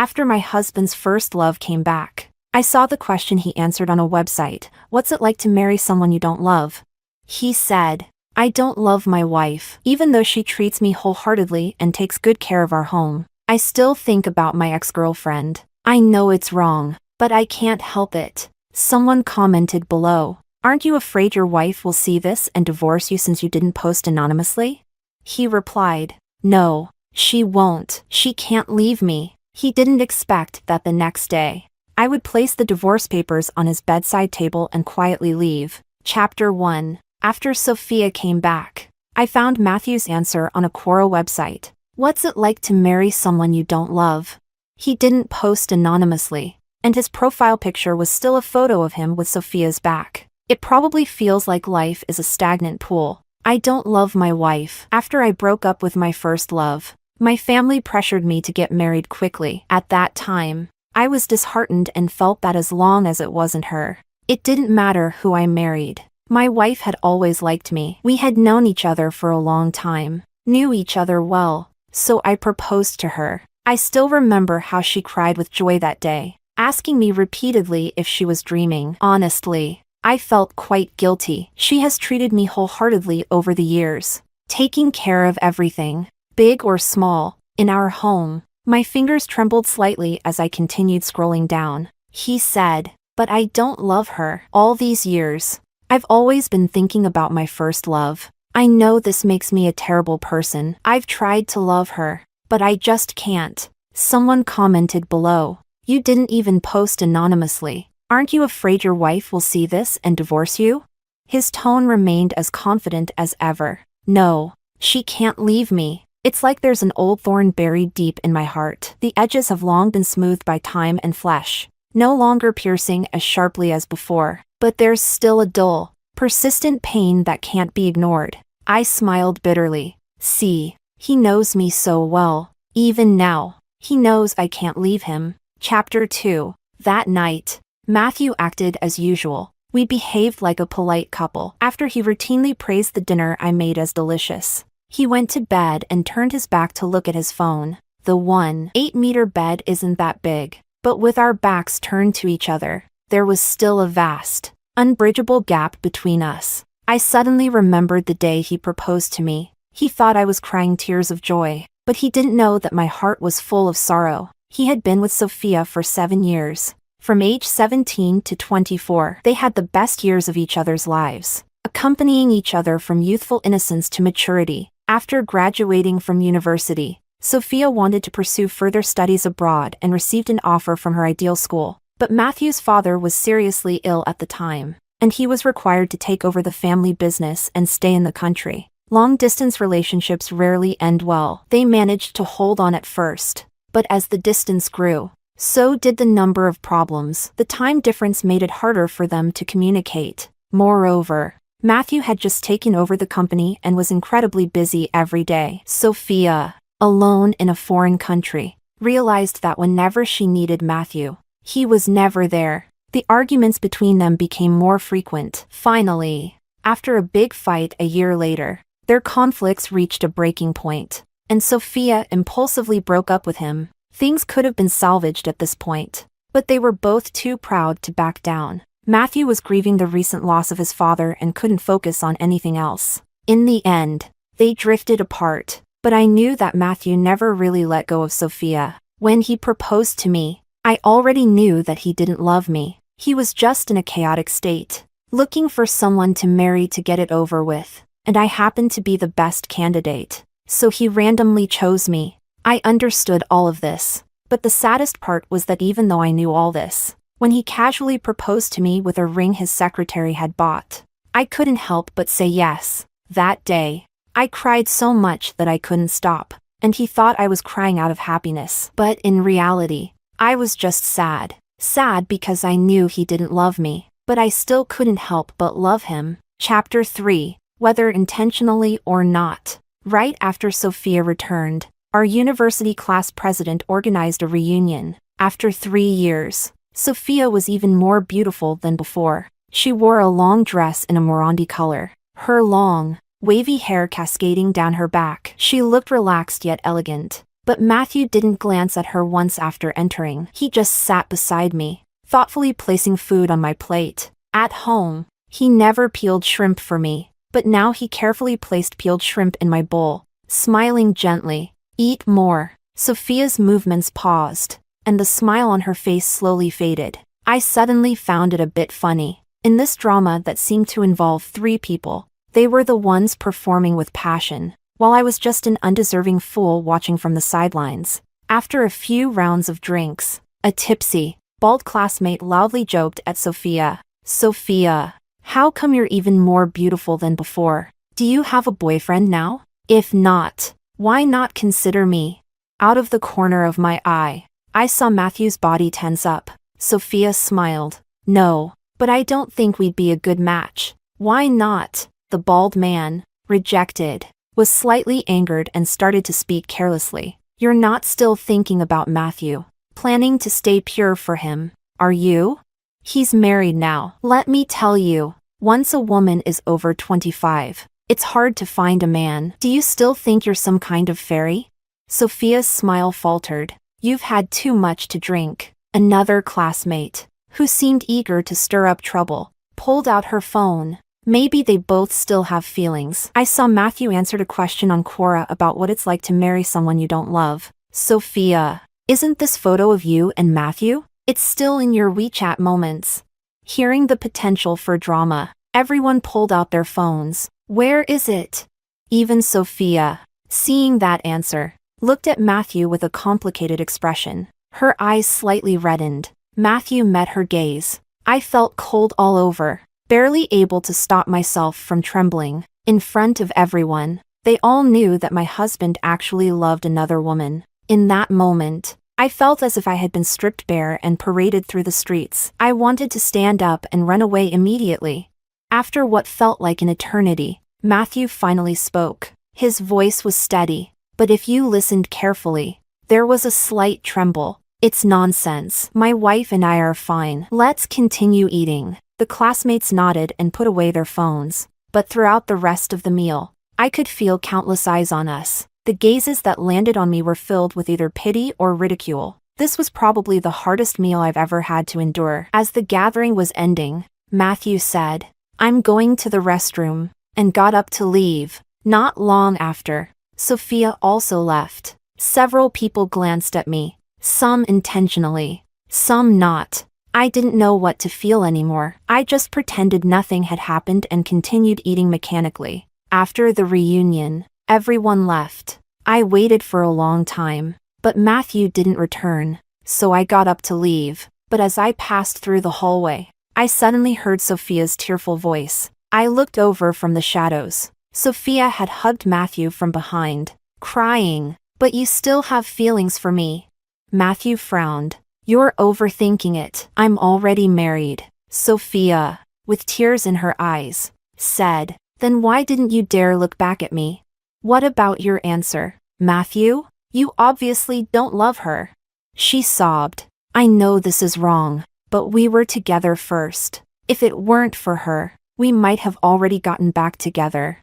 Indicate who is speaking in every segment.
Speaker 1: After my husband's first love came back, I saw the question he answered on a website. What's it like to marry someone you don't love? He said, I don't love my wife. Even though she treats me wholeheartedly and takes good care of our home, I still think about my ex-girlfriend. I know it's wrong, but I can't help it. Someone commented below, aren't you afraid your wife will see this and divorce you since you didn't post anonymously? He replied, no, she won't. She can't leave me. He didn't expect that the next day, I would place the divorce papers on his bedside table and quietly leave. Chapter 1. After Sophia came back, I found Matthew's answer on a Quora website. What's it like to marry someone you don't love? He didn't post anonymously, and his profile picture was still a photo of him with Sophia's back. It probably feels like life is a stagnant pool. I don't love my wife. After I broke up with my first love, my family pressured me to get married quickly. At that time, I was disheartened and felt that as long as it wasn't her, it didn't matter who I married. My wife had always liked me. We had known each other for a long time, knew each other well, so I proposed to her. I still remember how she cried with joy that day, asking me repeatedly if she was dreaming. Honestly, I felt quite guilty. She has treated me wholeheartedly over the years, taking care of everything, big or small, in our home. My fingers trembled slightly as I continued scrolling down. He said, but I don't love her. All these years, I've always been thinking about my first love. I know this makes me a terrible person. I've tried to love her, but I just can't. Someone commented below, you didn't even post anonymously. Aren't you afraid your wife will see this and divorce you? His tone remained as confident as ever. No, she can't leave me. It's like there's an old thorn buried deep in my heart. The edges have long been smoothed by time and flesh, no longer piercing as sharply as before, but there's still a dull, persistent pain that can't be ignored. I smiled bitterly. See, he knows me so well. Even now, he knows I can't leave him. Chapter 2. That night, Matthew acted as usual. We behaved like a polite couple. After he routinely praised the dinner I made as delicious, he went to bed and turned his back to look at his phone. The 1.8-meter bed isn't that big, but with our backs turned to each other, there was still a vast, unbridgeable gap between us. I suddenly remembered the day he proposed to me. He thought I was crying tears of joy, but he didn't know that my heart was full of sorrow. He had been with Sophia for 7 years. From age 17 to 24, they had the best years of each other's lives, accompanying each other from youthful innocence to maturity. After graduating from university, Sophia wanted to pursue further studies abroad and received an offer from her ideal school. But Matthew's father was seriously ill at the time, and he was required to take over the family business and stay in the country. Long-distance relationships rarely end well. They managed to hold on at first, but as the distance grew, so did the number of problems. The time difference made it harder for them to communicate. Moreover, Matthew had just taken over the company and was incredibly busy every day. Sophia, alone in a foreign country, realized that whenever she needed Matthew, he was never there. The arguments between them became more frequent. Finally, after a big fight a year later, their conflicts reached a breaking point, and Sophia impulsively broke up with him. Things could have been salvaged at this point, but they were both too proud to back down. Matthew was grieving the recent loss of his father and couldn't focus on anything else. In the end, they drifted apart, but I knew that Matthew never really let go of Sophia. When he proposed to me, I already knew that he didn't love me. He was just in a chaotic state, looking for someone to marry to get it over with, and I happened to be the best candidate, so he randomly chose me. I understood all of this, but the saddest part was that even though I knew all this, when he casually proposed to me with a ring his secretary had bought, I couldn't help but say yes. That day, I cried so much that I couldn't stop, and he thought I was crying out of happiness. But in reality, I was just sad. Sad because I knew he didn't love me, but I still couldn't help but love him. Chapter 3. Whether intentionally or not. Right after Sophia returned, our university class president organized a reunion. After 3 years, Sophia was even more beautiful than before. She wore a long dress in a Morandi color, her long, wavy hair cascading down her back. She looked relaxed yet elegant, But Matthew didn't glance at her once after entering. He just sat beside me, thoughtfully placing food on my plate. At home, he never peeled shrimp for me, but now he carefully placed peeled shrimp in my bowl, smiling gently. Eat more. Sophia's movements paused, and the smile on her face slowly faded. I suddenly found it a bit funny. In this drama that seemed to involve 3 people, they were the ones performing with passion, while I was just an undeserving fool watching from the sidelines. After a few rounds of drinks, a tipsy, bald classmate loudly joked at Sophia. "Sophia, how come you're even more beautiful than before? Do you have a boyfriend now? If not, why not consider me?" Out of the corner of my eye, I saw Matthew's body tense up. Sophia smiled. "No, but I don't think we'd be a good match." "Why not?" The bald man, rejected, was slightly angered and started to speak carelessly. "You're not still thinking about Matthew, planning to stay pure for him, are you? He's married now. Let me tell you, once a woman is over 25, it's hard to find a man. Do you still think you're some kind of fairy?" Sophia's smile faltered. "You've had too much to drink." Another classmate, who seemed eager to stir up trouble, pulled out her phone. Maybe they both still have feelings. I saw Matthew answered a question on Quora about what it's like to marry someone you don't love. "Sophia, isn't this photo of you and Matthew? It's still in your WeChat moments." Hearing the potential for drama, everyone pulled out their phones. "Where is it?" Even Sophia, seeing that answer, looked at Matthew with a complicated expression. Her eyes slightly reddened. Matthew met her gaze. I felt cold all over, barely able to stop myself from trembling. In front of everyone, they all knew that my husband actually loved another woman. In that moment, I felt as if I had been stripped bare and paraded through the streets. I wanted to stand up and run away immediately. After what felt like an eternity, Matthew finally spoke. His voice was steady, but if you listened carefully, there was a slight tremble. "It's nonsense. My wife and I are fine. Let's continue eating." The classmates nodded and put away their phones. But throughout the rest of the meal, I could feel countless eyes on us. The gazes that landed on me were filled with either pity or ridicule. This was probably the hardest meal I've ever had to endure. As the gathering was ending, Matthew said, "I'm going to the restroom," and got up to leave. Not long after, Sophia also left. Several people glanced at me, some intentionally, some not. I didn't know what to feel anymore. I just pretended nothing had happened and continued eating mechanically. After the reunion, everyone left. I waited for a long time, but Matthew didn't return, so I got up to leave. But as I passed through the hallway, I suddenly heard Sophia's tearful voice. I looked over from the shadows. Sophia had hugged Matthew from behind, crying. "But you still have feelings for me." Matthew frowned. "You're overthinking it. I'm already married." Sophia, with tears in her eyes, said, "Then why didn't you dare look back at me? What about your answer, Matthew? You obviously don't love her." She sobbed. "I know this is wrong, but we were together first. If it weren't for her, we might have already gotten back together."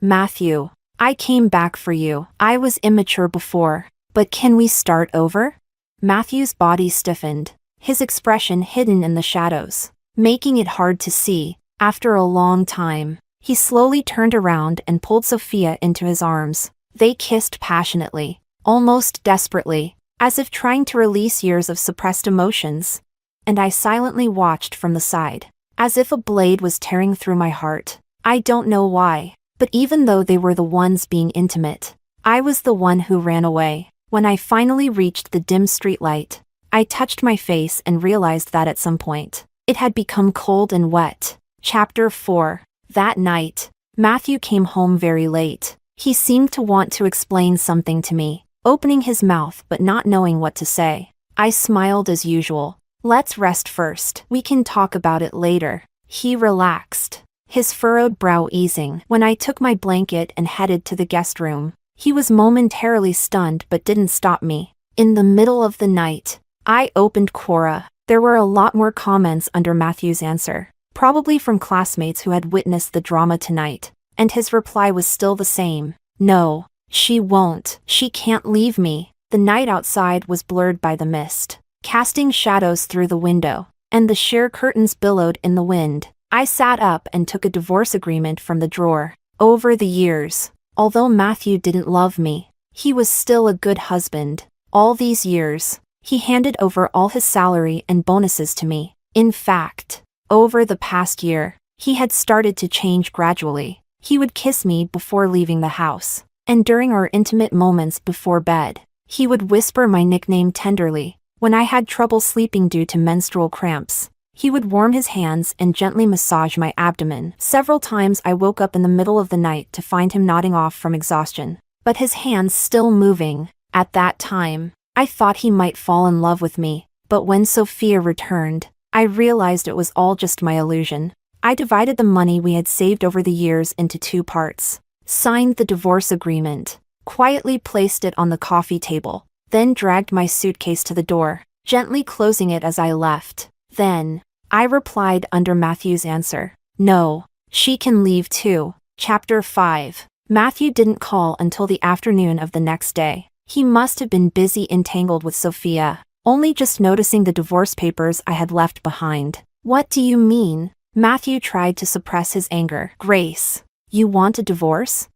Speaker 1: "Matthew, I came back for you. I was immature before, but can we start over?" Matthew's body stiffened, his expression hidden in the shadows, making it hard to see. After a long time, he slowly turned around and pulled Sophia into his arms. They kissed passionately, almost desperately, as if trying to release years of suppressed emotions. And I silently watched from the side, as if a blade was tearing through my heart. I don't know why, but even though they were the ones being intimate, I was the one who ran away. When I finally reached the dim streetlight, I touched my face and realized that at some point, it had become cold and wet. Chapter 4. That night, Matthew came home very late. He seemed to want to explain something to me, opening his mouth but not knowing what to say. I smiled as usual. "Let's rest first. We can talk about it later." He relaxed, his furrowed brow easing. When I took my blanket and headed to the guest room, he was momentarily stunned but didn't stop me. In the middle of the night, I opened Quora. There were a lot more comments under Matthew's answer, probably from classmates who had witnessed the drama tonight, and his reply was still the same. "No, She won't. She can't leave me. The night outside was blurred by the mist, casting shadows through the window, and the sheer curtains billowed in the wind. I sat up and took a divorce agreement from the drawer. Over the years, although Matthew didn't love me, he was still a good husband. All these years, he handed over all his salary and bonuses to me. In fact, over the past year, he had started to change gradually. He would kiss me before leaving the house, and during our intimate moments before bed, he would whisper my nickname tenderly. When I had trouble sleeping due to menstrual cramps, he would warm his hands and gently massage my abdomen. Several times I woke up in the middle of the night to find him nodding off from exhaustion, but his hands still moving. At that time, I thought he might fall in love with me, but when Sophia returned, I realized it was all just my illusion. I divided the money we had saved over the years into 2 parts, signed the divorce agreement, quietly placed it on the coffee table, then dragged my suitcase to the door, gently closing it as I left. Then, I replied under Matthew's answer, "No, she can leave too." Chapter 5. Matthew didn't call until the afternoon of the next day. He must have been busy entangled with Sophia, only just noticing the divorce papers I had left behind. "What do you mean?" Matthew tried to suppress his anger. "Grace, you want a divorce?"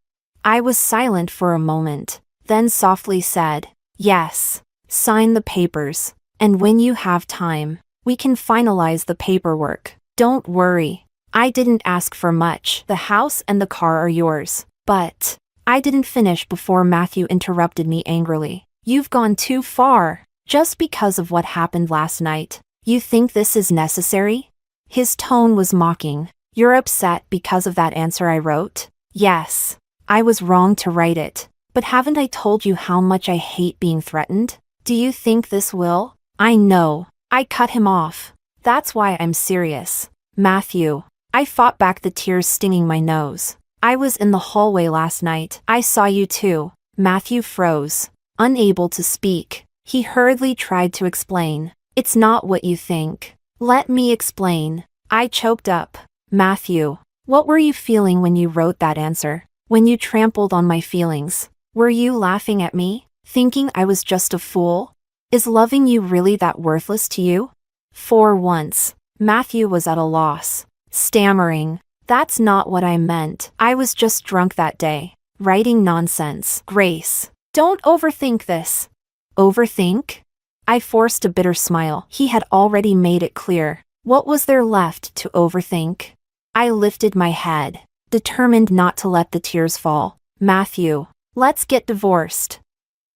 Speaker 1: I was silent for a moment, then softly said, "Yes. Sign the papers, and when you have time, we can finalize the paperwork. Don't worry. I didn't ask for much. The house and the car are yours." But I didn't finish before Matthew interrupted me angrily. "You've gone too far. Just because of what happened last night, you think this is necessary?" His tone was mocking. "You're upset because of that answer I wrote?" "Yes. I was wrong to write it. But haven't I told you how much I hate being threatened? Do you think this will?" "I know." I cut him off. "That's why I'm serious, Matthew." I fought back, the tears stinging my nose. "I was in the hallway last night. I saw you too." Matthew froze, unable to speak. He hurriedly tried to explain. "It's not what you think." "Let me explain." I choked up. "Matthew, what were you feeling when you wrote that answer? When you trampled on my feelings? Were you laughing at me, thinking I was just a fool? Is loving you really that worthless to you?" For once, Matthew was at a loss, stammering, "That's not what I meant. I was just drunk that day, writing nonsense." "Grace, don't overthink this." "Overthink?" I forced a bitter smile. He had already made it clear. What was there left to overthink? I lifted my head, determined not to let the tears fall. "Matthew, let's get divorced."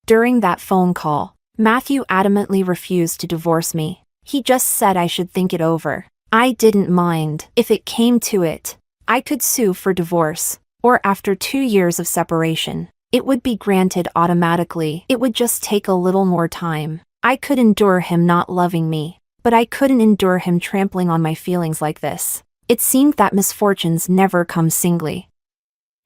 Speaker 1: During that phone call, Matthew adamantly refused to divorce me. He just said I should think it over. I didn't mind. If it came to it, I could sue for divorce, or after 2 years of separation, it would be granted automatically. It would just take a little more time. I could endure him not loving me, but I couldn't endure him trampling on my feelings like this. It seemed that misfortunes never come singly.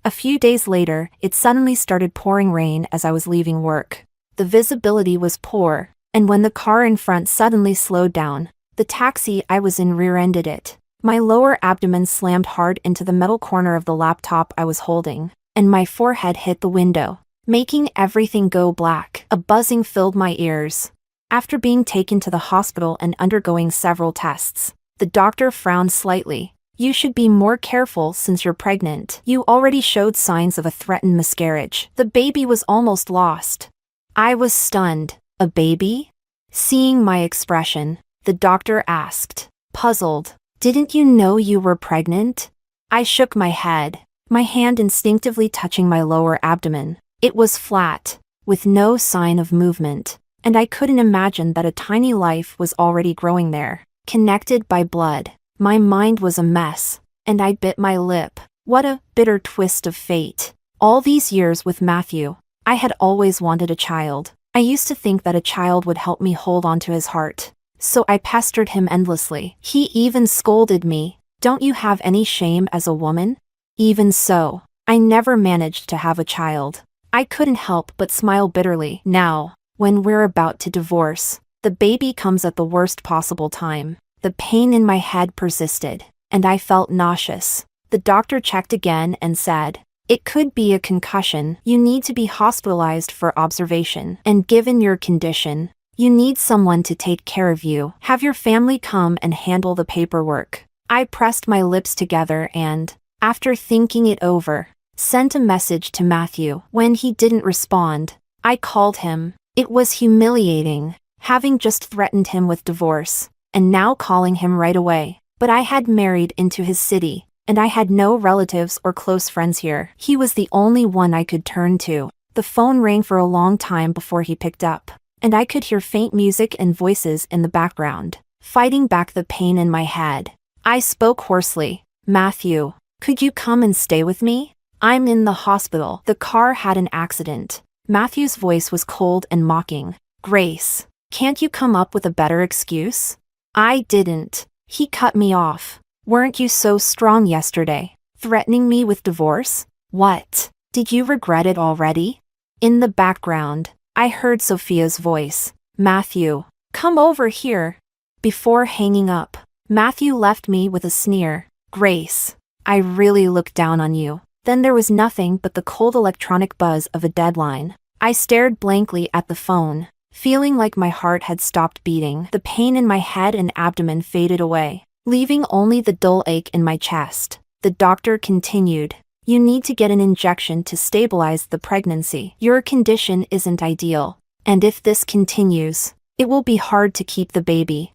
Speaker 1: A few days later, it suddenly started pouring rain as I was leaving work. The visibility was poor, and when the car in front suddenly slowed down, the taxi I was in rear-ended it. My lower abdomen slammed hard into the metal corner of the laptop I was holding, and my forehead hit the window, making everything go black. A buzzing filled my ears. After being taken to the hospital and undergoing several tests, the doctor frowned slightly. "You should be more careful since you're pregnant. You already showed signs of a threatened miscarriage. The baby was almost lost." I was stunned. "A baby?" Seeing my expression, the doctor asked, puzzled, "Didn't you know you were pregnant?" I shook my head, my hand instinctively touching my lower abdomen. It was flat, with no sign of movement, and I couldn't imagine that a tiny life was already growing there, connected by blood. My mind was a mess, and I bit my lip. What a bitter twist of fate. All these years with Matthew, I had always wanted a child. I used to think that a child would help me hold on to his heart, so I pestered him endlessly. He even scolded me. "Don't you have any shame as a woman?" Even so, I never managed to have a child. I couldn't help but smile bitterly. Now, when we're about to divorce, the baby comes at the worst possible time. The pain in my head persisted, and I felt nauseous. The doctor checked again and said, It could be a concussion. You need to be hospitalized for observation. And given your condition, you need someone to take care of you. Have your family come and handle the paperwork. I pressed my lips together and, after thinking it over, sent a message to Matthew. When he didn't respond, I called him. It was humiliating, having just threatened him with divorce, and now calling him right away. But I had married into his city, and I had no relatives or close friends here. He was the only one I could turn to. The phone rang for a long time before he picked up, and I could hear faint music and voices in the background, fighting back the pain in my head. I spoke hoarsely. Matthew, could you come and stay with me? I'm in the hospital. The car had an accident. Matthew's voice was cold and mocking. Grace, can't you come up with a better excuse? I didn't. He cut me off. Weren't you so strong yesterday, threatening me with divorce? What? Did you regret it already? In the background, I heard Sophia's voice. Matthew, come over here. Before hanging up, Matthew left me with a sneer. Grace, I really looked down on you. Then there was nothing but the cold electronic buzz of a deadline. I stared blankly at the phone, feeling like my heart had stopped beating. The pain in my head and abdomen faded away, leaving only the dull ache in my chest. The doctor continued. You need to get an injection to stabilize the pregnancy. Your condition isn't ideal, and if this continues, it will be hard to keep the baby.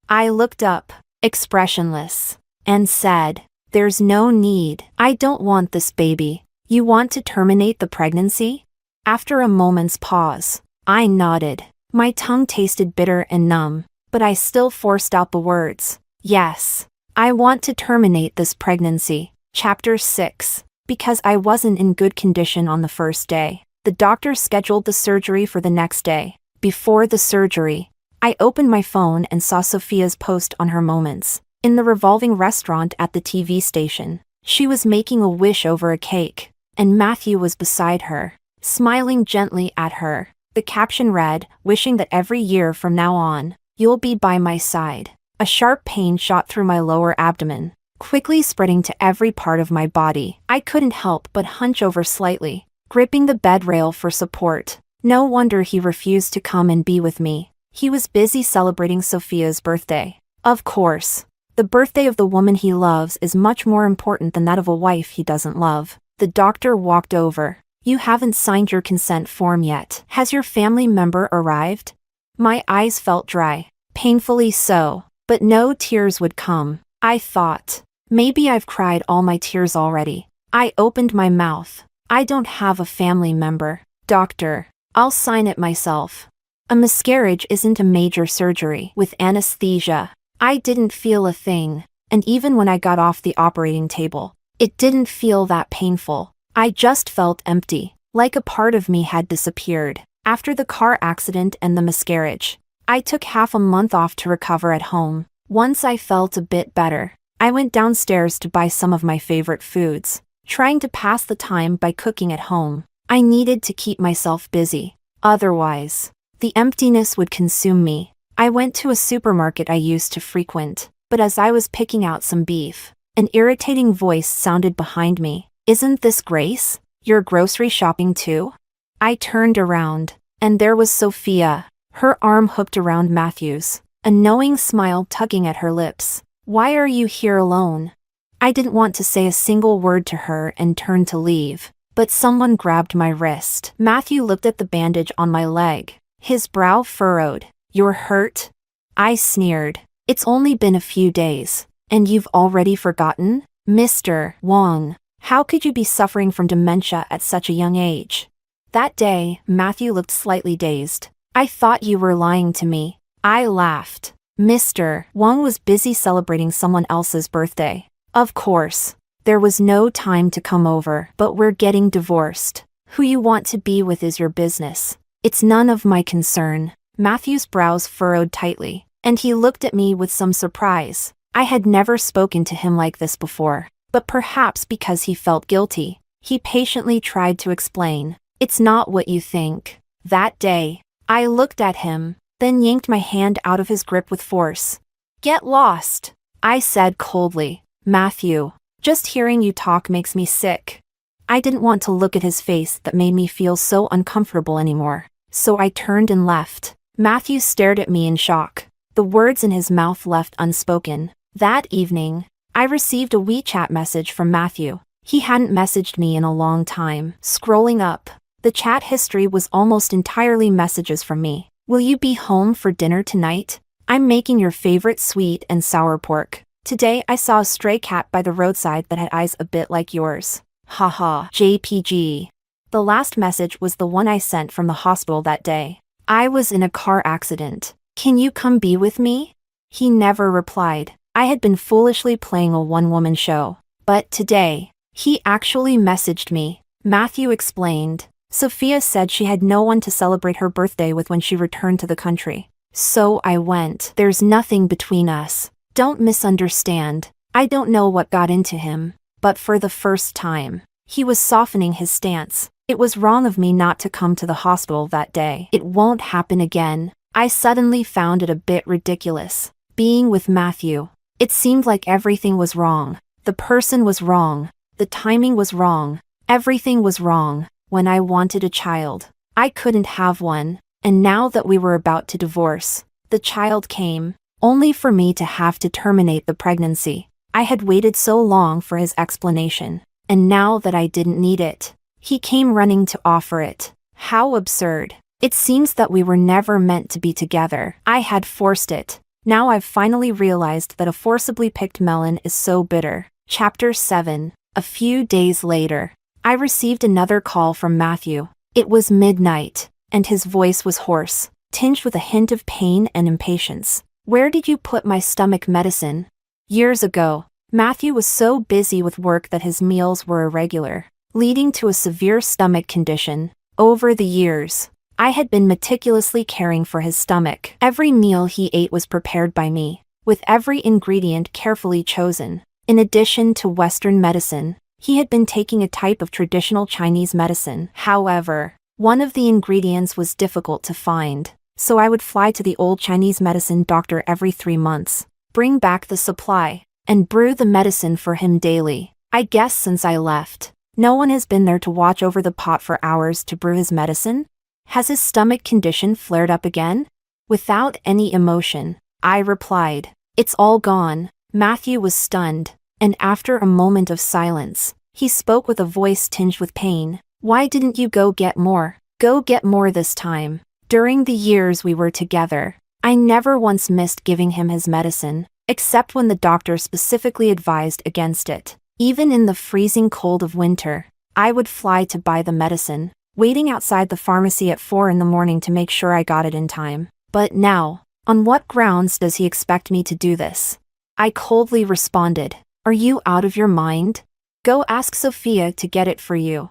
Speaker 1: I looked up, expressionless, and said, there's no need. I don't want this baby. You want to terminate the pregnancy? After a moment's pause, I nodded. My tongue tasted bitter and numb, but I still forced out the words. Yes, I want to terminate this pregnancy. Chapter 6. Because I wasn't in good condition on the first day, the doctor scheduled the surgery for the next day. Before the surgery, I opened my phone and saw Sophia's post on her moments. In the revolving restaurant at the TV station, she was making a wish over a cake, and Matthew was beside her, smiling gently at her. The caption read, wishing that every year from now on, you'll be by my side. A sharp pain shot through my lower abdomen, quickly spreading to every part of my body. I couldn't help but hunch over slightly, gripping the bed rail for support. No wonder he refused to come and be with me. He was busy celebrating Sophia's birthday. Of course, the birthday of the woman he loves is much more important than that of a wife he doesn't love. The doctor walked over. You haven't signed your consent form yet. Has your family member arrived? My eyes felt dry, painfully so, but no tears would come. I thought, maybe I've cried all my tears already. I opened my mouth. I don't have a family member. Doctor, I'll sign it myself. A miscarriage isn't a major surgery with anesthesia. I didn't feel a thing, and even when I got off the operating table, it didn't feel that painful. I just felt empty, like a part of me had disappeared. After the car accident and the miscarriage, I took half a month off to recover at home. Once I felt a bit better, I went downstairs to buy some of my favorite foods, trying to pass the time by cooking at home. I needed to keep myself busy, otherwise, the emptiness would consume me. I went to a supermarket I used to frequent, but as I was picking out some beef, an irritating voice sounded behind me. Isn't this Grace? You're grocery shopping too? I turned around, and there was Sophia, her arm hooked around Matthew's, a knowing smile tugging at her lips. Why are you here alone? I didn't want to say a single word to her and turned to leave, but someone grabbed my wrist. Matthew looked at the bandage on my leg, his brow furrowed. You're hurt? I sneered. It's only been a few days, and you've already forgotten? Mr. Wong, how could you be suffering from dementia at such a young age? That day, Matthew looked slightly dazed. I thought you were lying to me. I laughed. Mr. Wong was busy celebrating someone else's birthday. Of course, there was no time to come over, but we're getting divorced. Who you want to be with is your business. It's none of my concern. Matthew's brows furrowed tightly, and he looked at me with some surprise. I had never spoken to him like this before, but perhaps because he felt guilty, he patiently tried to explain. It's not what you think. That day, I looked at him, then yanked my hand out of his grip with force. Get lost, I said coldly. Matthew, just hearing you talk makes me sick. I didn't want to look at his face that made me feel so uncomfortable anymore, so I turned and left. Matthew stared at me in shock, the words in his mouth left unspoken. That evening, I received a WeChat message from Matthew. He hadn't messaged me in a long time. Scrolling up, the chat history was almost entirely messages from me. Will you be home for dinner tonight? I'm making your favorite sweet and sour pork. Today I saw a stray cat by the roadside that had eyes a bit like yours. Haha, JPG. The last message was the one I sent from the hospital that day. I was in a car accident. Can you come be with me? He never replied. I had been foolishly playing a one-woman show. But today, he actually messaged me. Matthew explained. Sophia said she had no one to celebrate her birthday with when she returned to the country. So I went. There's nothing between us. Don't misunderstand. I don't know what got into him, but for the first time, he was softening his stance. It was wrong of me not to come to the hospital that day. It won't happen again. I suddenly found it a bit ridiculous. Being with Matthew, it seemed like everything was wrong. The person was wrong. The timing was wrong. Everything was wrong. When I wanted a child, I couldn't have one. And now that we were about to divorce, the child came, only for me to have to terminate the pregnancy. I had waited so long for his explanation, and now that I didn't need it, he came running to offer it. How absurd. It seems that we were never meant to be together. I had forced it. Now I've finally realized that a forcibly picked melon is so bitter. Chapter 7. A few days later, I received another call from Matthew. It was midnight, and his voice was hoarse, tinged with a hint of pain and impatience. Where did you put my stomach medicine? Years ago, Matthew was so busy with work that his meals were irregular, leading to a severe stomach condition. Over the years, I had been meticulously caring for his stomach. Every meal he ate was prepared by me, with every ingredient carefully chosen. In addition to Western medicine, he had been taking a type of traditional Chinese medicine. However, one of the ingredients was difficult to find, so I would fly to the old Chinese medicine doctor every 3 months, bring back the supply, and brew the medicine for him daily. I guess since I left, no one has been there to watch over the pot for hours to brew his medicine. Has his stomach condition flared up again? Without any emotion, I replied, it's all gone. Matthew was stunned, and after a moment of silence, he spoke with a voice tinged with pain. Why didn't you go get more? Go get more this time. During the years we were together, I never once missed giving him his medicine, except when the doctor specifically advised against it. Even in the freezing cold of winter, I would fly to buy the medicine, waiting outside the pharmacy at 4 in the morning to make sure I got it in time. But now, on what grounds does he expect me to do this? I coldly responded, are you out of your mind? Go ask Sophia to get it for you.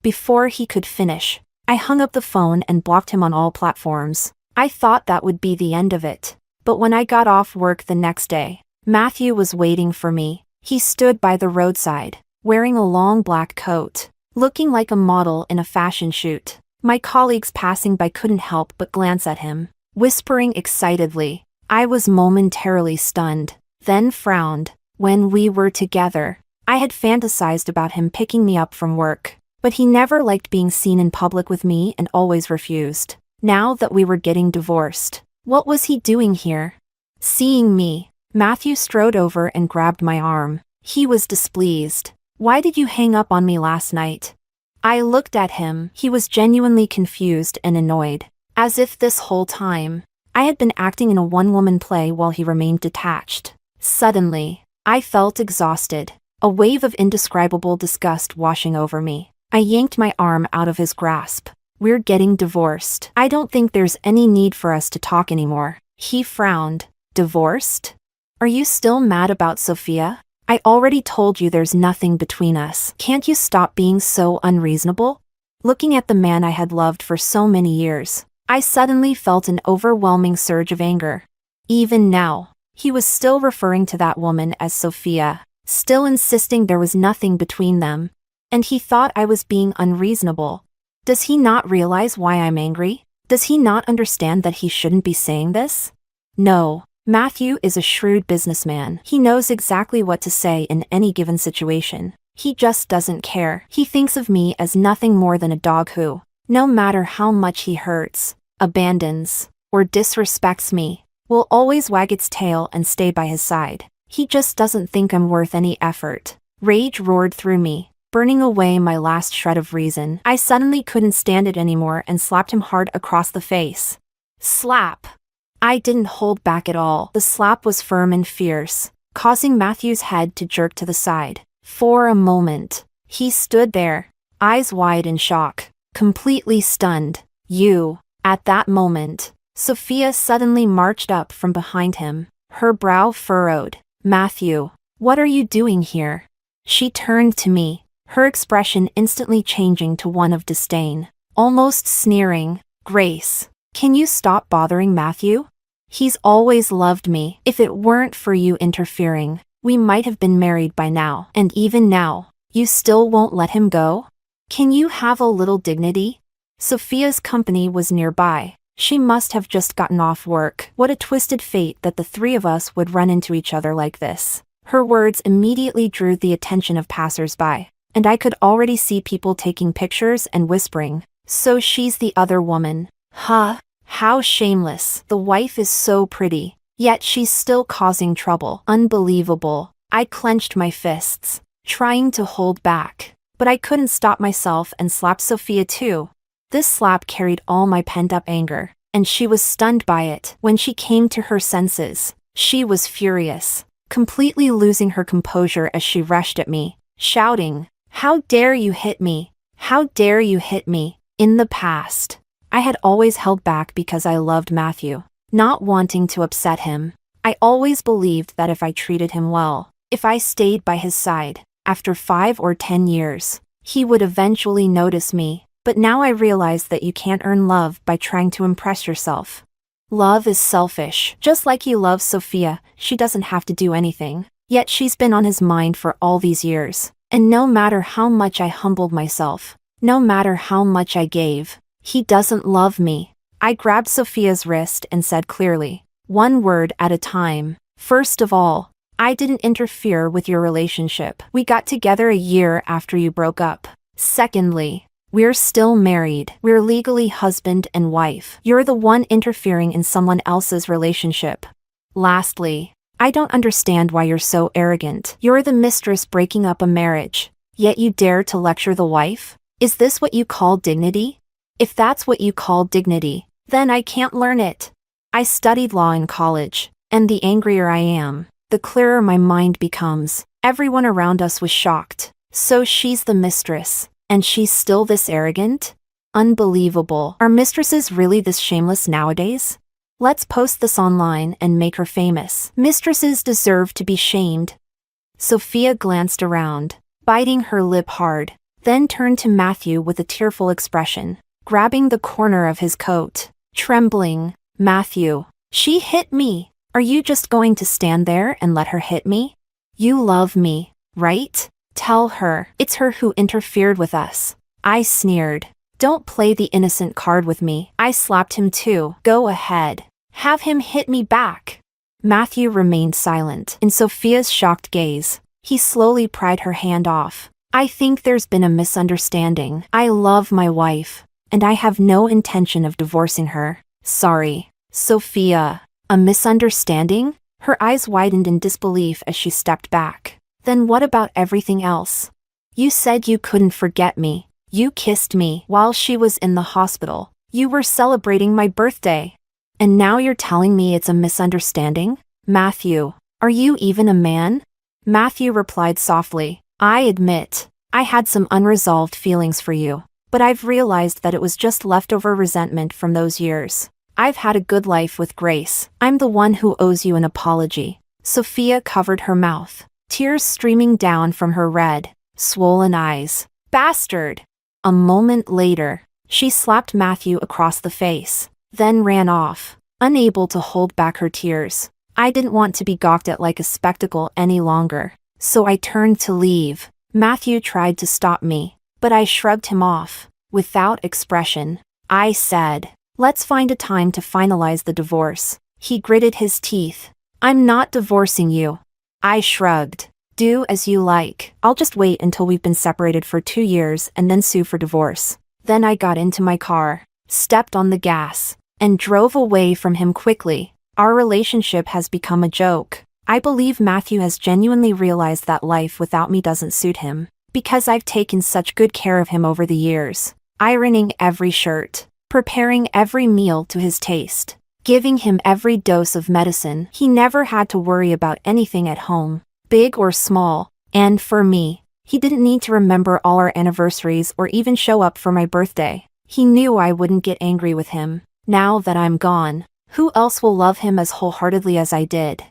Speaker 1: Before he could finish, I hung up the phone and blocked him on all platforms. I thought that would be the end of it. But when I got off work the next day, Matthew was waiting for me. He stood by the roadside, wearing a long black coat, looking like a model in a fashion shoot. My colleagues passing by couldn't help but glance at him, whispering excitedly. I was momentarily stunned, then frowned. When we were together, I had fantasized about him picking me up from work, but he never liked being seen in public with me and always refused. Now that we were getting divorced, what was he doing here? Seeing me, Matthew strode over and grabbed my arm. He was displeased. Why did you hang up on me last night? I looked at him. He was genuinely confused and annoyed, as if this whole time, I had been acting in a one-woman play while he remained detached. Suddenly, I felt exhausted, a wave of indescribable disgust washing over me. I yanked my arm out of his grasp. We're getting divorced. I don't think there's any need for us to talk anymore. He frowned. Divorced? Are you still mad about Sophia? I already told you there's nothing between us. Can't you stop being so unreasonable? Looking at the man I had loved for so many years, I suddenly felt an overwhelming surge of anger. Even now, he was still referring to that woman as Sophia, still insisting there was nothing between them. And he thought I was being unreasonable. Does he not realize why I'm angry? Does he not understand that he shouldn't be saying this? No, Matthew is a shrewd businessman. He knows exactly what to say in any given situation. He just doesn't care. He thinks of me as nothing more than a dog who, no matter how much he hurts, abandons, or disrespects me, will always wag its tail and stay by his side. He just doesn't think I'm worth any effort. Rage roared through me, burning away my last shred of reason. I suddenly couldn't stand it anymore and slapped him hard across the face. Slap! I didn't hold back at all. The slap was firm and fierce, causing Matthew's head to jerk to the side. For a moment, he stood there, eyes wide in shock, completely stunned. At that moment, Sophia suddenly marched up from behind him, her brow furrowed. Matthew, what are you doing here? She turned to me, her expression instantly changing to one of disdain, almost sneering. Grace, can you stop bothering Matthew? He's always loved me. If it weren't for you interfering, we might have been married by now. And even now, you still won't let him go? Can you have a little dignity? Sophia's company was nearby. She must have just gotten off work. What a twisted fate that the three of us would run into each other like this. Her words immediately drew the attention of passers-by, and I could already see people taking pictures and whispering, "So she's the other woman. Huh? How shameless. The wife is so pretty, yet she's still causing trouble. Unbelievable." I clenched my fists, trying to hold back, but I couldn't stop myself and slapped Sophia too. This slap carried all my pent-up anger, and she was stunned by it. When she came to her senses, she was furious, completely losing her composure as she rushed at me, shouting, "How dare you hit me? How dare you hit me?" In the past, I had always held back because I loved Matthew, not wanting to upset him. I always believed that if I treated him well, if I stayed by his side, after 5 or 10 years, he would eventually notice me. But now I realize that you can't earn love by trying to impress yourself. Love is selfish. Just like he loves Sophia, she doesn't have to do anything. Yet she's been on his mind for all these years. And no matter how much I humbled myself, no matter how much I gave, he doesn't love me. I grabbed Sophia's wrist and said clearly, one word at a time. First of all, I didn't interfere with your relationship. We got together a year after you broke up. Secondly, we're still married. We're legally husband and wife. You're the one interfering in someone else's relationship. Lastly, I don't understand why you're so arrogant. You're the mistress breaking up a marriage, yet you dare to lecture the wife? Is this what you call dignity? If that's what you call dignity, then I can't learn it. I studied law in college, and the angrier I am, the clearer my mind becomes. Everyone around us was shocked. So she's the mistress. And she's still this arrogant? Unbelievable. Are mistresses really this shameless nowadays? Let's post this online and make her famous. Mistresses deserve to be shamed. Sophia glanced around, biting her lip hard, then turned to Matthew with a tearful expression, grabbing the corner of his coat. Trembling, "Matthew, she hit me. Are you just going to stand there and let her hit me? You love me, right? Tell her. It's her who interfered with us." I sneered. "Don't play the innocent card with me." I slapped him too. "Go ahead. Have him hit me back." Matthew remained silent. In Sophia's shocked gaze, he slowly pried her hand off. "I think there's been a misunderstanding. I love my wife, and I have no intention of divorcing her. Sorry." "Sophia, a misunderstanding?" Her eyes widened in disbelief as she stepped back. "Then what about everything else? You said you couldn't forget me. You kissed me while she was in the hospital. You were celebrating my birthday. And now you're telling me it's a misunderstanding? Matthew, are you even a man?" Matthew replied softly, "I admit, I had some unresolved feelings for you, but I've realized that it was just leftover resentment from those years. I've had a good life with Grace. I'm the one who owes you an apology." Sophia covered her mouth, tears streaming down from her red, swollen eyes. "Bastard!" A moment later, she slapped Matthew across the face, then ran off, unable to hold back her tears. I didn't want to be gawked at like a spectacle any longer, so I turned to leave. Matthew tried to stop me, but I shrugged him off. Without expression, I said, "Let's find a time to finalize the divorce." He gritted his teeth. "I'm not divorcing you." I shrugged. Do as you like. I'll just wait until we've been separated for 2 years and then sue for divorce. Then I got into my car, stepped on the gas, and drove away from him quickly. Our relationship has become a joke. I believe Matthew has genuinely realized that life without me doesn't suit him, because I've taken such good care of him over the years, ironing every shirt, preparing every meal to his taste, giving him every dose of medicine. He never had to worry about anything at home, big or small, and for me, he didn't need to remember all our anniversaries or even show up for my birthday. He knew I wouldn't get angry with him. Now that I'm gone, who else will love him as wholeheartedly as I did?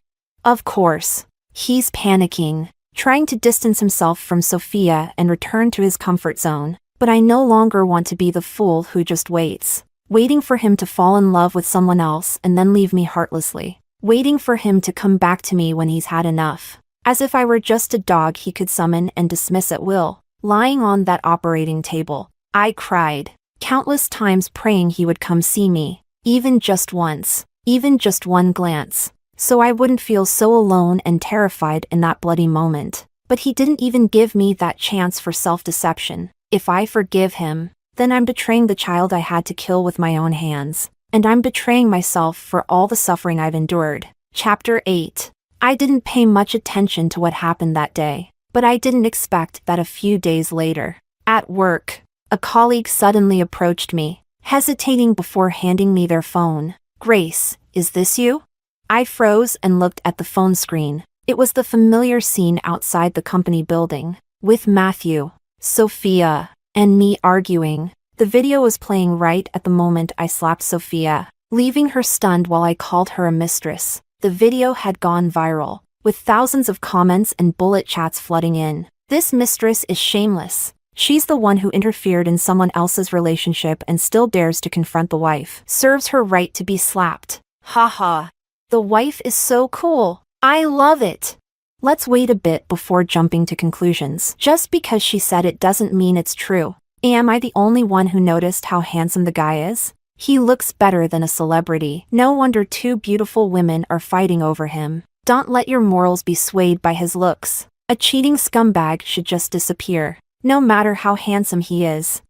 Speaker 1: Of course. He's panicking, trying to distance himself from Sophia and return to his comfort zone. But I no longer want to be the fool who just waits, waiting for him to fall in love with someone else and then leave me heartlessly, waiting for him to come back to me when he's had enough. As if I were just a dog he could summon and dismiss at will. Lying on that operating table, I cried, countless times praying he would come see me, even just once, even just one glance, so I wouldn't feel so alone and terrified in that bloody moment. But he didn't even give me that chance for self-deception. If I forgive him, then I'm betraying the child I had to kill with my own hands, and I'm betraying myself for all the suffering I've endured. Chapter 8. I didn't pay much attention to what happened that day, but I didn't expect that a few days later, at work, a colleague suddenly approached me, hesitating before handing me their phone. "Grace, is this you?" I froze and looked at the phone screen. It was the familiar scene outside the company building, with Matthew, Sophia, and me arguing. The video was playing right at the moment I slapped Sophia, leaving her stunned while I called her a mistress. The video had gone viral, with thousands of comments and bullet chats flooding in. "This mistress is shameless. She's the one who interfered in someone else's relationship and still dares to confront the wife. Serves her right to be slapped. Haha. The wife is so cool. I love it." Let's wait a bit before jumping to conclusions. Just because she said it doesn't mean it's true. Am I the only one who noticed how handsome the guy is? He looks better than a celebrity. No wonder 2 beautiful women are fighting over him. Don't let your morals be swayed by his looks. A cheating scumbag should just disappear, no matter how handsome he is.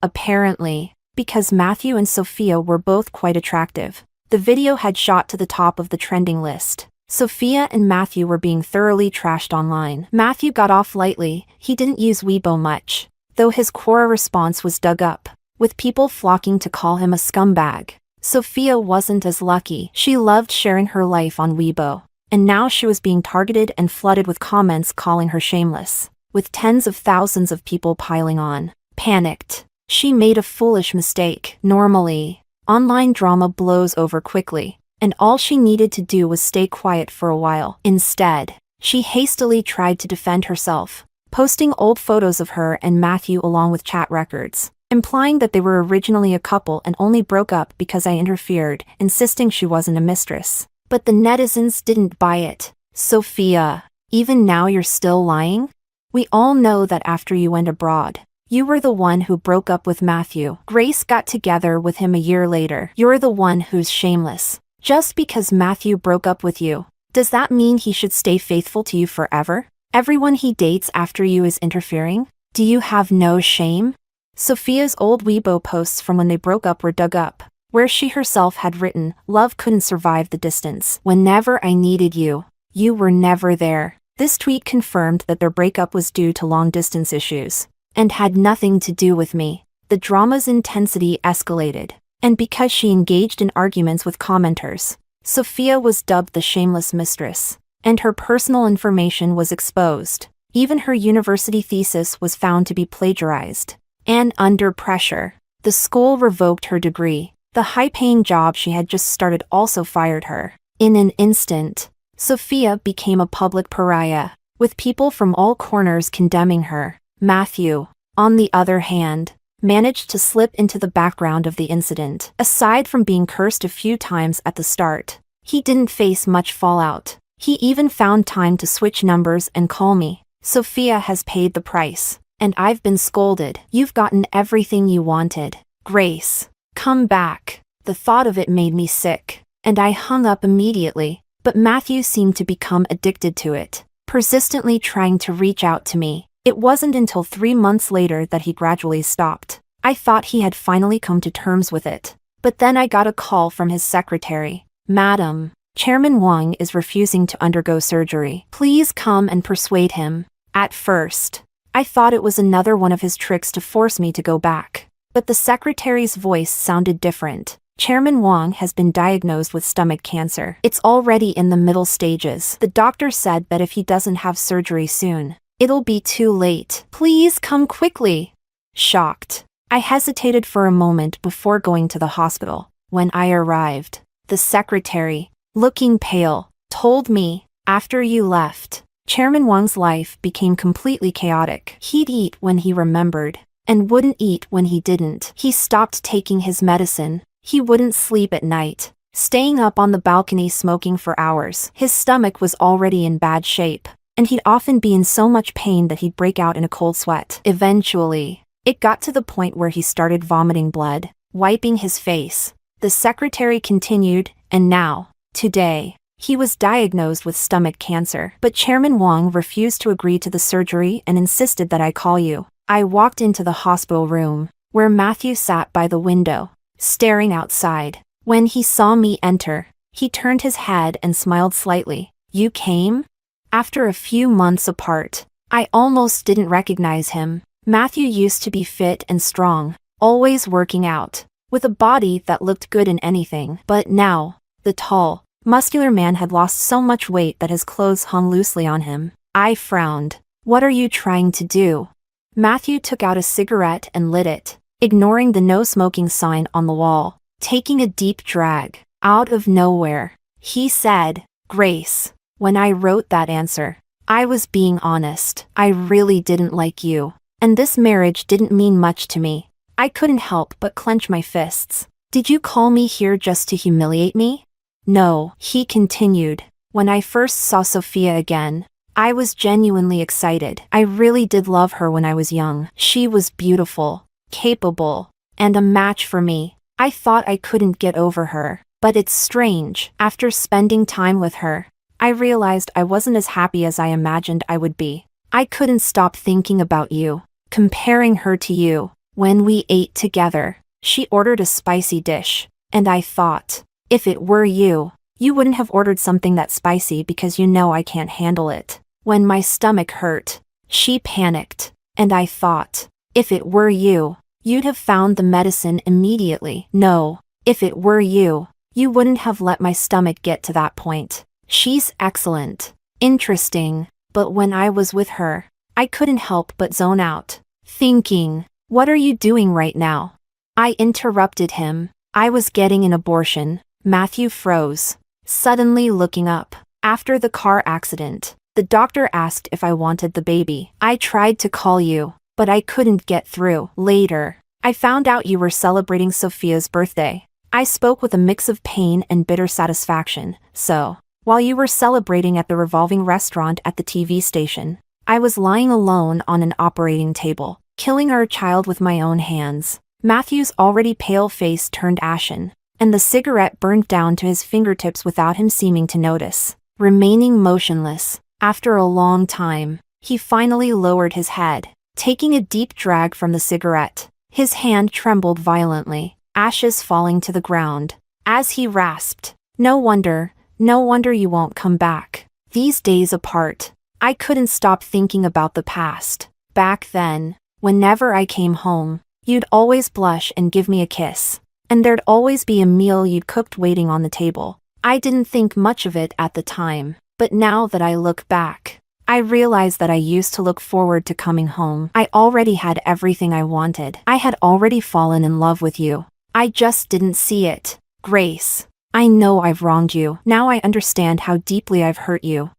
Speaker 1: Apparently, because Matthew and Sophia were both quite attractive, the video had shot to the top of the trending list. Sophia and Matthew were being thoroughly trashed online. Matthew got off lightly. He didn't use Weibo much, though his Quora response was dug up, with people flocking to call him a scumbag. Sophia wasn't as lucky. She loved sharing her life on Weibo, and now she was being targeted and flooded with comments calling her shameless, with tens of thousands of people piling on. Panicked, she made a foolish mistake. Normally, online drama blows over quickly, and all she needed to do was stay quiet for a while. Instead, she hastily tried to defend herself, posting old photos of her and Matthew along with chat records, implying that they were originally a couple and only broke up because I interfered, insisting she wasn't a mistress. But the netizens didn't buy it. "Sophia, even now you're still lying? We all know that after you went abroad, you were the one who broke up with Matthew. Grace got together with him a year later. You're the one who's shameless. Just because Matthew broke up with you, does that mean he should stay faithful to you forever? Everyone he dates after you is interfering? Do you have no shame?" Sophia's old Weibo posts from when they broke up were dug up, where she herself had written, "Love couldn't survive the distance. Whenever I needed you, you were never there." This tweet confirmed that their breakup was due to long-distance issues, and had nothing to do with me. The drama's intensity escalated, and because she engaged in arguments with commenters, Sophia was dubbed the shameless mistress, and her personal information was exposed. Even her university thesis was found to be plagiarized. And under pressure, the school revoked her degree. The high-paying job she had just started also fired her. In an instant, Sophia became a public pariah, with people from all corners condemning her. Matthew, on the other hand, managed to slip into the background of the incident. Aside from being cursed a few times at the start, he didn't face much fallout. He even found time to switch numbers and call me. "Sophia has paid the price, and I've been scolded. You've gotten everything you wanted. Grace, come back." The thought of it made me sick, and I hung up immediately, but Matthew seemed to become addicted to it. persistently trying to reach out to me. It wasn't until 3 months later that he gradually stopped. I thought he had finally come to terms with it. But then I got a call from his secretary. Madam, Chairman Wang is refusing to undergo surgery. Please come and persuade him. At first, I thought it was another one of his tricks to force me to go back. But the secretary's voice sounded different. Chairman Wang has been diagnosed with stomach cancer. It's already in the middle stages. The doctor said that if he doesn't have surgery soon, it'll be too late. Please come quickly. Shocked, I hesitated for a moment before going to the hospital. When I arrived, the secretary, looking pale, told me, after you left, Chairman Wang's life became completely chaotic. He'd eat when he remembered, and wouldn't eat when he didn't. He stopped taking his medicine. He wouldn't sleep at night, staying up on the balcony smoking for hours. His stomach was already in bad shape, and he'd often be in so much pain that he'd break out in a cold sweat. Eventually, it got to the point where he started vomiting blood, wiping his face. The secretary continued, and now, today, he was diagnosed with stomach cancer. But Chairman Wang refused to agree to the surgery and insisted that I call you. I walked into the hospital room, where Matthew sat by the window, staring outside. When he saw me enter, he turned his head and smiled slightly. You came? After a few months apart, I almost didn't recognize him. Matthew used to be fit and strong, always working out, with a body that looked good in anything. But now, the tall, muscular man had lost so much weight that his clothes hung loosely on him. I frowned. What are you trying to do? Matthew took out a cigarette and lit it, ignoring the no smoking sign on the wall. Taking a deep drag, out of nowhere, he said, Grace, when I wrote that answer, I was being honest. I really didn't like you, and this marriage didn't mean much to me. I couldn't help but clench my fists. Did you call me here just to humiliate me? No, he continued. When I first saw Sophia again, I was genuinely excited. I really did love her when I was young. She was beautiful, capable, and a match for me. I thought I couldn't get over her. But it's strange. After spending time with her, I realized I wasn't as happy as I imagined I would be. I couldn't stop thinking about you, comparing her to you. When we ate together, she ordered a spicy dish, and I thought, if it were you, you wouldn't have ordered something that spicy because you know I can't handle it. When my stomach hurt, she panicked, and I thought, if it were you, you'd have found the medicine immediately. No, if it were you, you wouldn't have let my stomach get to that point. She's excellent, interesting, but when I was with her, I couldn't help but zone out, thinking, what are you doing right now? I interrupted him. I was getting an abortion. Matthew froze, suddenly looking up. After the car accident, the doctor asked if I wanted the baby. I tried to call you, but I couldn't get through. Later, I found out you were celebrating Sophia's birthday. I spoke with a mix of pain and bitter satisfaction. So, while you were celebrating at the revolving restaurant at the TV station, I was lying alone on an operating table, killing our child with my own hands. Matthew's already pale face turned ashen, and the cigarette burned down to his fingertips without him seeming to notice. Remaining motionless, after a long time, he finally lowered his head, taking a deep drag from the cigarette. His hand trembled violently, ashes falling to the ground. As he rasped, no wonder you won't come back. These days apart, I couldn't stop thinking about the past. Back then, whenever I came home, you'd always blush and give me a kiss. And there'd always be a meal you'd cooked waiting on the table. I didn't think much of it at the time, but now that I look back, I realize that I used to look forward to coming home. I already had everything I wanted. I had already fallen in love with you. I just didn't see it. Grace, I know I've wronged you. Now I understand how deeply I've hurt you.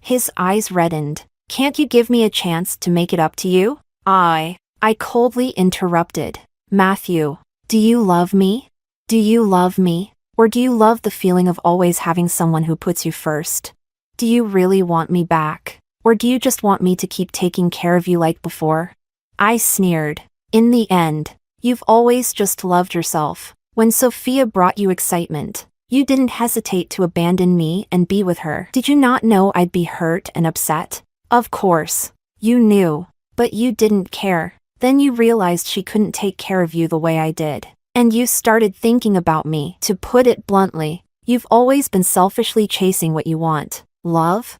Speaker 1: His eyes reddened. Can't you give me a chance to make it up to you? I coldly interrupted. Matthew, do you love me? Do you love me? Or do you love the feeling of always having someone who puts you first? Do you really want me back? Or do you just want me to keep taking care of you like before? I sneered. In the end, you've always just loved yourself. When Sophia brought you excitement, You didn't hesitate to abandon me and be with her. Did you not know I'd be hurt and upset? Of course. You knew. But you didn't care. Then you realized she couldn't take care of you the way I did. And you started thinking about me. To put it bluntly, you've always been selfishly chasing what you want. Love?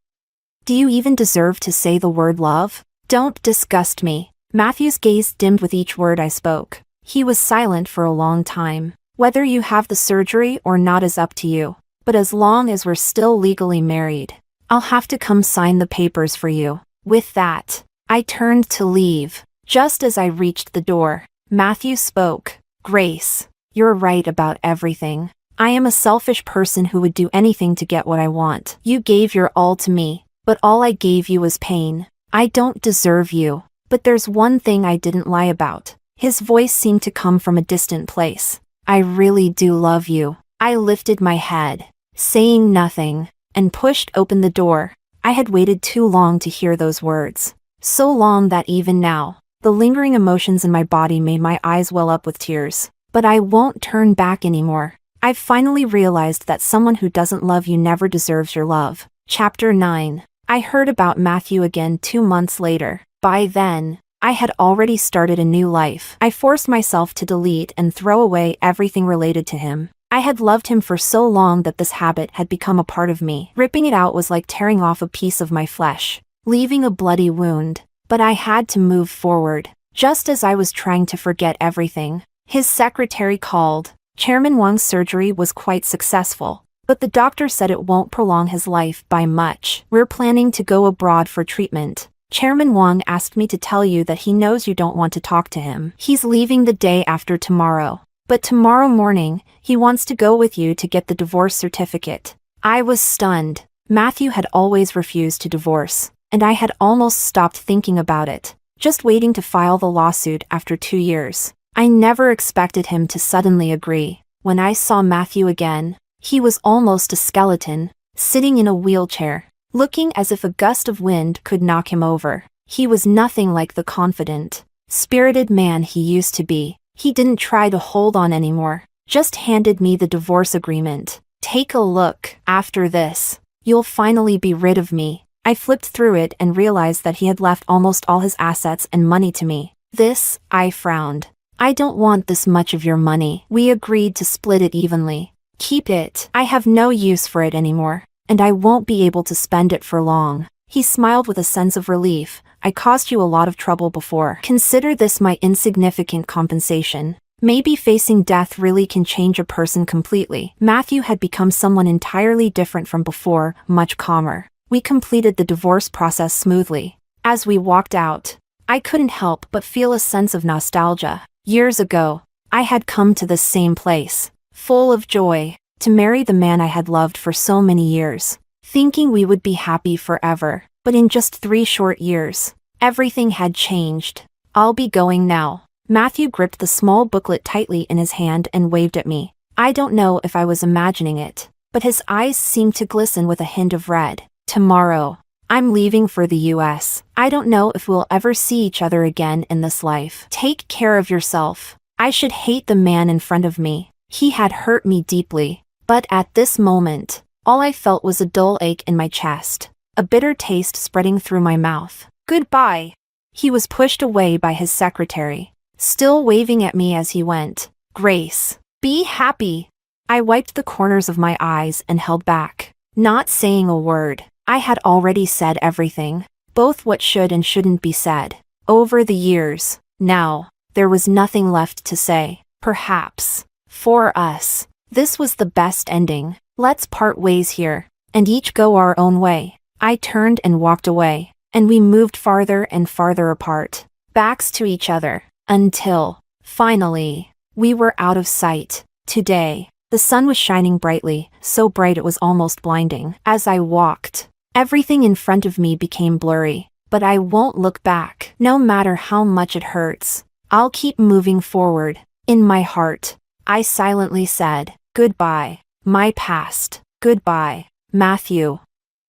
Speaker 1: Do you even deserve to say the word love? Don't disgust me. Matthew's gaze dimmed with each word I spoke. He was silent for a long time. Whether you have the surgery or not is up to you. But as long as we're still legally married, I'll have to come sign the papers for you. With that, I turned to leave. Just as I reached the door, Matthew spoke. Grace, you're right about everything. I am a selfish person who would do anything to get what I want. You gave your all to me, but all I gave you was pain. I don't deserve you. But there's one thing I didn't lie about. His voice seemed to come from a distant place. I really do love you. I lifted my head, saying nothing, and pushed open the door. I had waited too long to hear those words. So long that even now, the lingering emotions in my body made my eyes well up with tears. But I won't turn back anymore. I've finally realized that someone who doesn't love you never deserves your love. Chapter 9. I heard about Matthew again 2 months later. By then, I had already started a new life. I forced myself to delete and throw away everything related to him. I had loved him for so long that this habit had become a part of me. Ripping it out was like tearing off a piece of my flesh, leaving a bloody wound. But I had to move forward. Just as I was trying to forget everything, his secretary called. Chairman Wang's surgery was quite successful, but the doctor said it won't prolong his life by much. We're planning to go abroad for treatment. Chairman Wang asked me to tell you that he knows you don't want to talk to him. He's leaving the day after tomorrow. But tomorrow morning, he wants to go with you to get the divorce certificate. I was stunned. Matthew had always refused to divorce, and I had almost stopped thinking about it, just waiting to file the lawsuit after 2 years. I never expected him to suddenly agree. When I saw Matthew again, he was almost a skeleton, sitting in a wheelchair, looking as if a gust of wind could knock him over. He was nothing like the confident, spirited man he used to be. He didn't try to hold on anymore, just handed me the divorce agreement. Take a look. After this, you'll finally be rid of me. I flipped through it and realized that he had left almost all his assets and money to me. This, I frowned. I don't want this much of your money. We agreed to split it evenly. Keep it. I have no use for it anymore, and I won't be able to spend it for long. He smiled with a sense of relief. I caused you a lot of trouble before. Consider this my insignificant compensation. Maybe facing death really can change a person completely. Matthew had become someone entirely different from before, much calmer. We completed the divorce process smoothly. As we walked out, I couldn't help but feel a sense of nostalgia. Years ago, I had come to this same place, full of joy, to marry the man I had loved for so many years, thinking we would be happy forever. But in just 3 short years, everything had changed. I'll be going now. Matthew gripped the small booklet tightly in his hand and waved at me. I don't know if I was imagining it, but his eyes seemed to glisten with a hint of red. Tomorrow, I'm leaving for the US. I don't know if we'll ever see each other again in this life. Take care of yourself. I should hate the man in front of me. He had hurt me deeply. But at this moment, all I felt was a dull ache in my chest, a bitter taste spreading through my mouth. Goodbye. He was pushed away by his secretary, still waving at me as he went. Grace, be happy. I wiped the corners of my eyes and held back, not saying a word. I had already said everything, both what should and shouldn't be said. Over the years, now, there was nothing left to say. Perhaps, for us, this was the best ending. Let's part ways here, and each go our own way. I turned and walked away, and we moved farther and farther apart, backs to each other, until, finally, we were out of sight. Today, the sun was shining brightly, so bright it was almost blinding. As I walked, everything in front of me became blurry, but I won't look back. No matter how much it hurts, I'll keep moving forward. In my heart, I silently said, goodbye, my past. Goodbye, Matthew.